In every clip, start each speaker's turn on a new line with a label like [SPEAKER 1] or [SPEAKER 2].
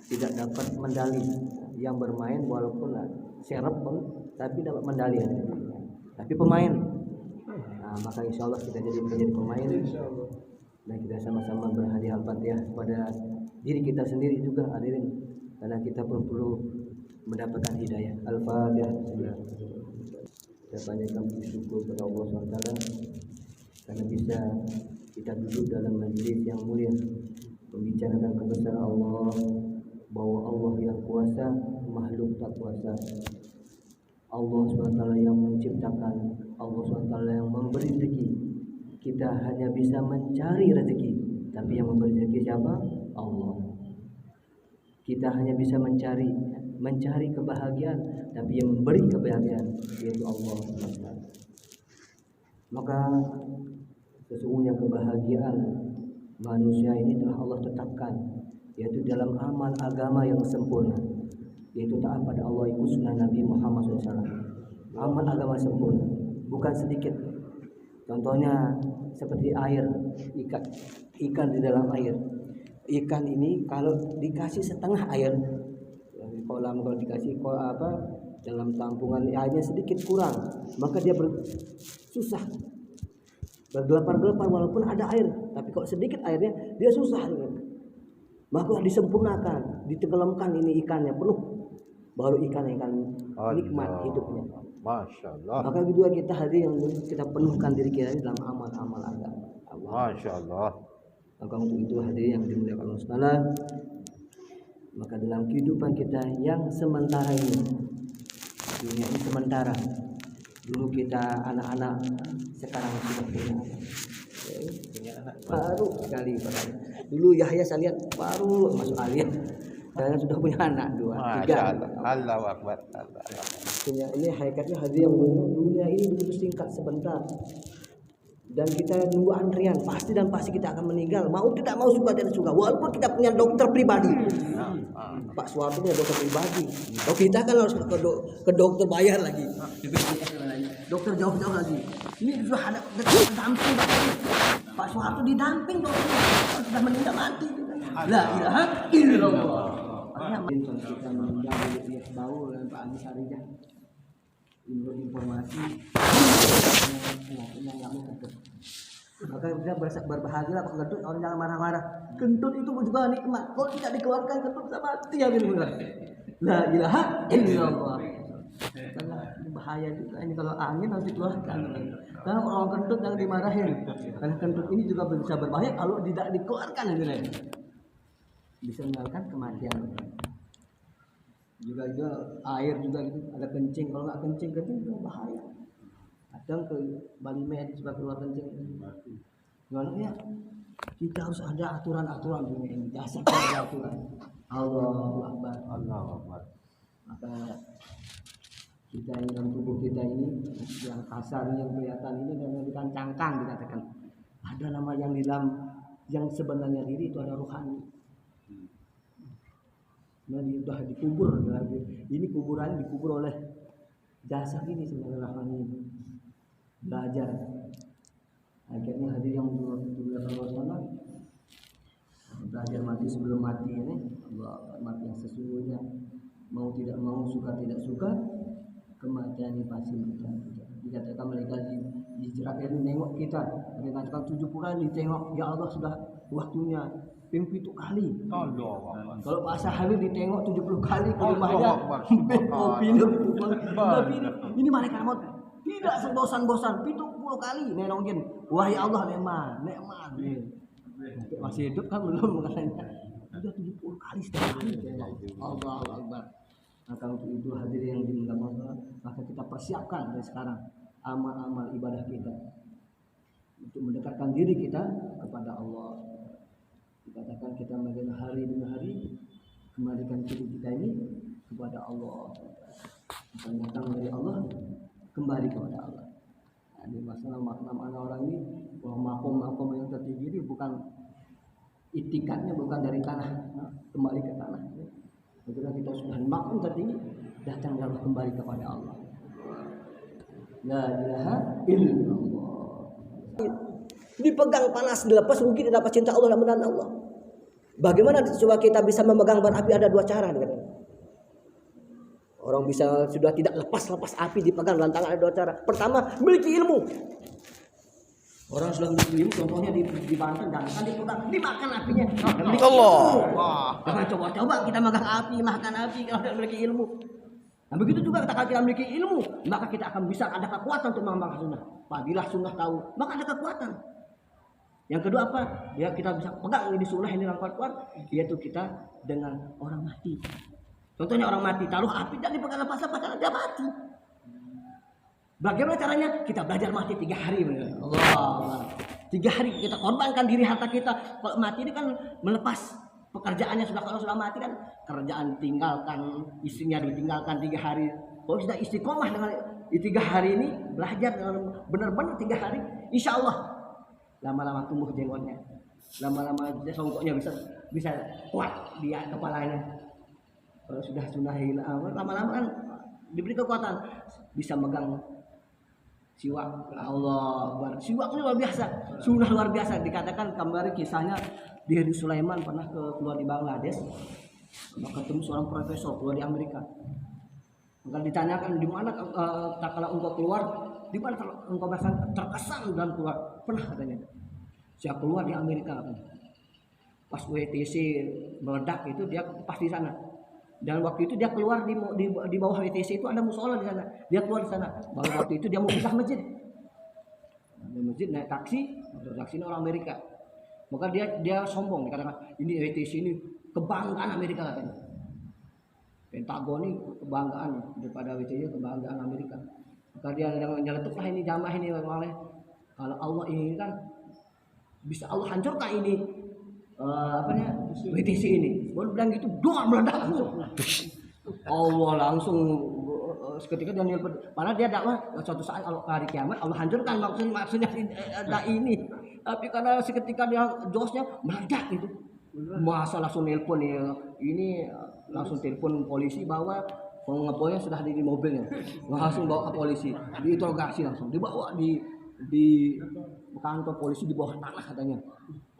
[SPEAKER 1] tidak dapat medali. Yang bermain walaupun serep pun tapi dapat medali, tapi pemain. Nah, maka insya Allah kita menjadi pemain dan kita sama-sama berhadiah Al-Fatihah kepada diri kita sendiri juga hadirin, karena kita pun perlu mendapatkan hidayah. Al-Fatihah. Kita banyakkan bersyukur kepada Allah SWT karena bisa kita duduk dalam majelis yang mulia membicarakan kebesaran Allah, bahwa Allah yang kuasa, makhluk tak kuasa. Allah SWT yang menciptakan, Allah SWT yang memberi rezeki. Kita hanya bisa mencari rezeki, tapi yang memberi rezeki siapa? Allah. Kita hanya bisa mencari kebahagiaan, tapi yang memberi kebahagiaan yaitu Allah SWT. Maka sesungguhnya kebahagiaan manusia ini telah Allah tetapkan, yaitu dalam amal agama yang sempurna, yaitu taat pada Allah, ikut sunnah Nabi Muhammad SAW. Amal agama sempurna, bukan sedikit. Contohnya seperti air, ikan di dalam air. Ikan ini kalau dikasih setengah air, di kolam kalau dikasih dalam tampungan airnya sedikit kurang, maka dia susah bergelapar-gelapar walaupun ada air, tapi kalau sedikit airnya dia susah. Maka disempurnakan, ditenggelamkan ini ikannya penuh, baru ikan nikmat hidupnya.
[SPEAKER 2] Masya Allah.
[SPEAKER 1] Maka kedua kita hadir yang kita penuhkan diri kita dalam amal-amal agama.
[SPEAKER 2] Masya Allah.
[SPEAKER 1] Maka untuk itu hadir yang dimuliakan Allah Taala, maka dalam kehidupan kita yang sementara ini, dunia ini sementara. Dulu kita anak-anak, sekarang sudah punya anak. Baru sekali padahal. Dulu Yahya saya lihat baru masuk alim. Saya sudah punya anak 2, 3.
[SPEAKER 2] Allahu Akbar.
[SPEAKER 1] Punya ini hakikatnya hadir yang dunia ini begitu singkat sebentar. Dan kita nunggu antrian, pasti kita akan meninggal. Mau tidak mau, suka tidak suka. Walaupun kita punya dokter pribadi. Pak Soeharto punya dokter pribadi. Kalau kita kan harus ke dokter bayar lagi. Dokter jauh-jauh lagi. Ini sudah ada damping. Pak Soeharto didamping dokter. Sudah meninggal mati. La ilaha illallah. Kita menjadi bau dengan Pak Andi Sarijah. Informasi maka kita berbahagia Pak kentut. Orang jangan marah-marah. Kentut itu juga nikmat. Kalau tidak dikeluarkan kentut bisa mati ya benar. La ilaha illallah. Karena bahaya juga ini kalau angin harus dikeluarkan. Karena orang kentut yang dimarahin. Karena kentut ini juga bisa berbahaya kalau tidak dikeluarkan ini. Bisa menyebabkan kematian. Juga air juga gitu, ada kencing, kalau nggak kencing juga bahaya. Kadang ke Bali Med sebab keluar kencing mati. Gimana ya? Kita harus ada aturan-aturan dunia ini, dasar ada aturan. Allahu Akbar.
[SPEAKER 2] Allahu Akbar.
[SPEAKER 1] Maka kita ini dalam tubuh kita ini yang kasar yang kelihatan ini dan yang cangkang dikatakan ada nama yang di dalam yang sebenarnya diri itu ada rohani. Nah, dia sudah dikubur ini kuburan dikubur oleh jasad ini sebenarnya rohani ini. Belajar akhirnya hadir yang dilakukan Allah belajar mati sebelum mati ini, Allah mati yang sesungguhnya, mau tidak mau, suka tidak suka, kematian ini pasti dikatakan mereka di jerat ini nengok kita, mereka katakan 70 kali ditengok, ya Allah sudah waktunya 7 kali. Kalau Pak Sahabi ditengok 70 kali ke rumahnya, ini malaikat maut tidak sebosan-bosan 70 kali nenongin, wahai Allah nikmat. Masih hidup kan belum katanya. Sudah 70 kali setiap hari. Allahu Akbar. Maka untuk itu hadirin yang dimuliakan Allah, maka kita persiapkan dari sekarang amal-amal ibadah kita untuk mendekatkan diri kita kepada Allah. Dikatakan kita makin hari demi hari kembalikan diri kita ini kepada Allah. Bukan datang dari Allah, kembali kepada Allah. Nah, ini masalah makna orang ini bahwa makom yang tertinggi ini bukan itikadnya bukan dari tanah, kembali ke tanah. Ketika kita sudah makom tertinggi, datang Allah kembali kepada Allah. La ilaha illallah. Dipegang panas, dilepas mungkin dapat cinta Allah dan menahan Allah.
[SPEAKER 3] Bagaimana coba kita bisa memegang bara api? Ada dua cara. Orang bisa sudah tidak lepas api dipegang dalam tangan, ada dua cara. Pertama, memiliki ilmu. Orang sudah memiliki ilmu, contohnya di Banten, dan kan dipegang, dimakan apinya.
[SPEAKER 2] Allah.
[SPEAKER 3] Jangan coba-coba kita megang api, makan api kalau tidak memiliki ilmu. Nah begitu juga kalau kita memiliki ilmu, maka kita akan bisa ada kekuatan untuk mengamalkan sunnah. Apabila sunnah tahu, maka ada kekuatan. Yang kedua apa? Ya kita bisa pegang ini sunnah ini yang kuat, yaitu kita dengan orang mati. Contohnya orang mati, taruh api dan dipegang lepas-lepas karena dia mati. Bagaimana caranya? Kita belajar mati 3 hari. Allah. 3 hari kita korbankan diri harta kita. Kalau mati ini kan melepas pekerjaannya sudah, kalau sudah mati kan kerjaan tinggalkan, istrinya ditinggalkan 3 hari. Kalau sudah istiqomah dengan 3 hari ini belajar dengan benar-benar 3 hari, insya Allah lama-lama tumbuh jenggotnya, lama-lama songkoknya bisa kuat di kepalanya. Kalau sudah hilang, lama-lama kan diberi kekuatan, bisa megang siwak. Allah, siwak ini luar biasa, sunnah luar biasa. Dikatakan kemarin kisahnya di Sulaiman pernah keluar di Bangladesh, ketemu seorang profesor keluar di Amerika. Maka ditanyakan di mana kalau engkau keluar, di mana kalau engkau merasa terkesan dan keluar, pernah katanya. Saya keluar di Amerika, pas WTC meledak itu dia pas di sana. Dan waktu itu dia keluar di bawah WTC itu ada musola di sana. Dia keluar di sana. Baru waktu itu dia mau pisah masjid. Di masjid naik taksi ini orang Amerika. Maka dia sombong, dikatakan ini WTC ini kebanggaan Amerika katanya. Pentagon ini kebanggaan daripada WTC, kebanggaan Amerika. Maka dia nyeletuklah ini jamaah ini oleh kalau Allah inginkan bisa Allah hancurkan ini WTC ini. Baru bilang gitu, doa meledak langsung. Allah langsung seketika dia nelpon. Malah dia dakwah suatu saat kalau hari kiamat Allah hancurkan, maksudnya ada ini. Tapi karena seketika dia josnya meledak gitu. Masa langsung nelpon ini langsung telepon polisi bahwa pengepulnya sudah di mobilnya. Langsung bawa ke polisi, diinterogasi langsung, dibawa di kantor polisi di bawah tanah katanya.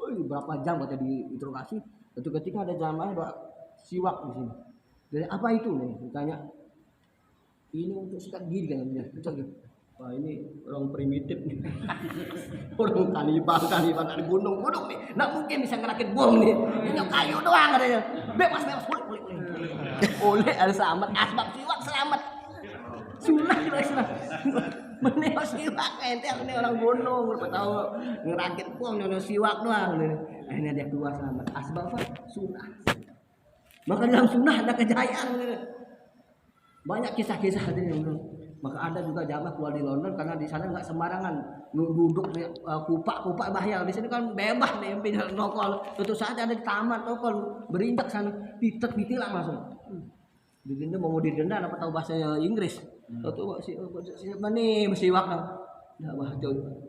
[SPEAKER 3] Berapa jam katanya diinterogasi. Itu ketika ada jamaah ada siwak di sini. Jadi apa itu nih? Ditanya. Ini untuk sikat gigi kan dia. Wah ini orang primitif nih. Orang kanibal dari gunung nih. Nggak mungkin bisa ngerakit bom nih. Ini kayu doang katanya. Bebas boleh. Boleh ada selamat, asbab siwak selamat. Sunnah kita Islam. Meneo siwak ente ini orang gunung, berapa tahu ngerakit bom nyono siwak doang. Akhirnya dia keluar selamat. Asbab apa? Sunnah. Maka dalam sunnah ada kejayaan. Banyak kisah-kisah tadi. Maka ada juga jamaah keluar di London karena di sana nggak sembarangan duduk kupak bahaya. Di sini kan bebas nih, nokol. Suatu saat ada di taman nokol berinjak sana, ditilang langsung. Didenda mau didenda apa tahu bahasa Inggris. Tahu siapa nih mesti waktu. Nah, wah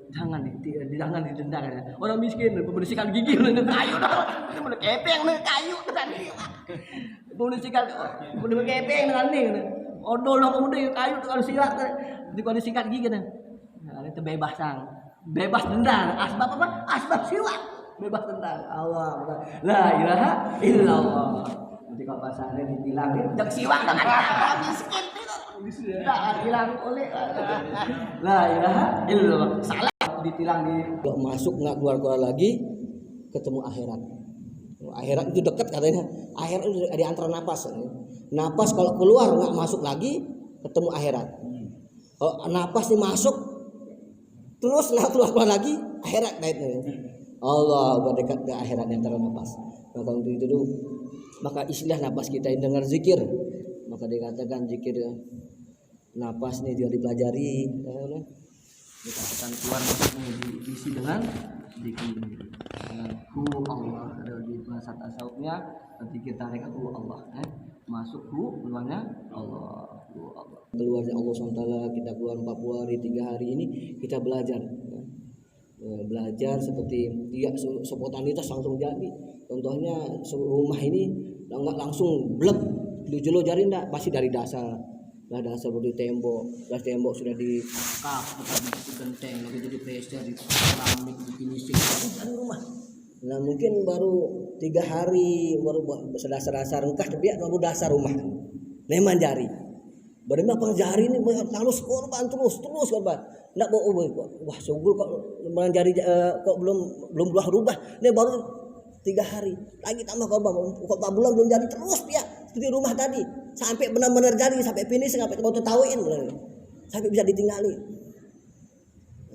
[SPEAKER 3] jangan didenda kan. Orang miskin membersihkan gigi dengan kayu dah. Mana kepeng dengan kayu kan. Membersihkan kepeng dengan nih. Odol lah kemudian kayu kalau silat dikondisi sikat gigi kan. Nah, itu bebas denda. Asbab apa? Asbab silat. Bebas denda. Allah. La ilaha illallah. Nanti kalau pasarnya ditilangin jak siwak dengan miskin tidak hilang oleh la ilaha illallah. Salah ditilang masuk nggak keluar lagi, ketemu akhirat. Akhirat itu dekat katanya. Akhirat itu di antara napas kalau keluar nggak masuk lagi, ketemu akhirat. Kalau napas nih masuk terus nggak keluar lagi, akhirat naiknya. Allah berdekat ke akhirat antara napas. Maka untuk itu dulu, maka istilah napas kita yang dengar zikir, maka dikatakan zikir napas ini juga dipelajari. Dikatakan keluar masuknya diisi dengan zikir. Dengan Allah ada di bahasa tasawufnya, zikir tarik Allah. Masuk keluarnya Allah. Keluarnya Allah SWT, kita keluar 40 hari 3 hari ini kita belajar. Belajar seperti dia spontanitas langsung jadi. Contohnya rumah ini nggak langsung blek dijelo jari enggak, pasti dari dasar. Lah dasar udah tembok sudah di kap, bukan di genteng, lagi jadi pressure di keramik, di finishing dari rumah. Nah mungkin baru 3 hari baru sedasar-dasar engkah tapi baru dasar rumah. Neman jari. Bagaimana penjari ini terus korban terus korban. Nak bawa wah sungguh kok menjari kok belum rubah. Ini baru 3 hari lagi tambah korban. Kok 4 bulan belum jadi terus dia seperti rumah tadi sampai benar-benar jadi sampai finish sampai mau tahuin sampai bisa ditinggali.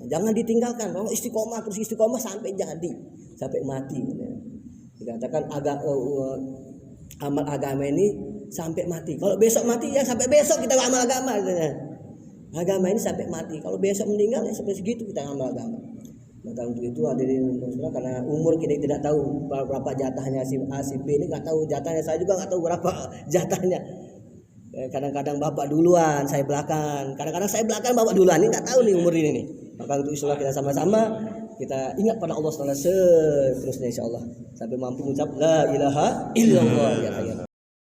[SPEAKER 3] Jangan ditinggalkan. Kalau istiqomah terus istiqomah sampai jadi sampai mati. Dikatakan amal agama ini sampai mati. Kalau besok mati ya sampai besok kita amal agama. Agama ini sampai mati. Kalau besok meninggal ya sampai segitu kita amal agama. Maka untuk itu hadirin karena umur kita tidak tahu berapa jatahnya si A si B ini nggak tahu jatahnya, saya juga nggak tahu berapa jatahnya. Kadang-kadang bapak duluan, saya belakang. Kadang-kadang saya belakang, bapak duluan. Ini nggak tahu nih umur ini nih. Maka untuk itulah kita sama-sama kita ingat pada Allah seterusnya insya Allah sampai mampu mengucap la ilaha illallah ya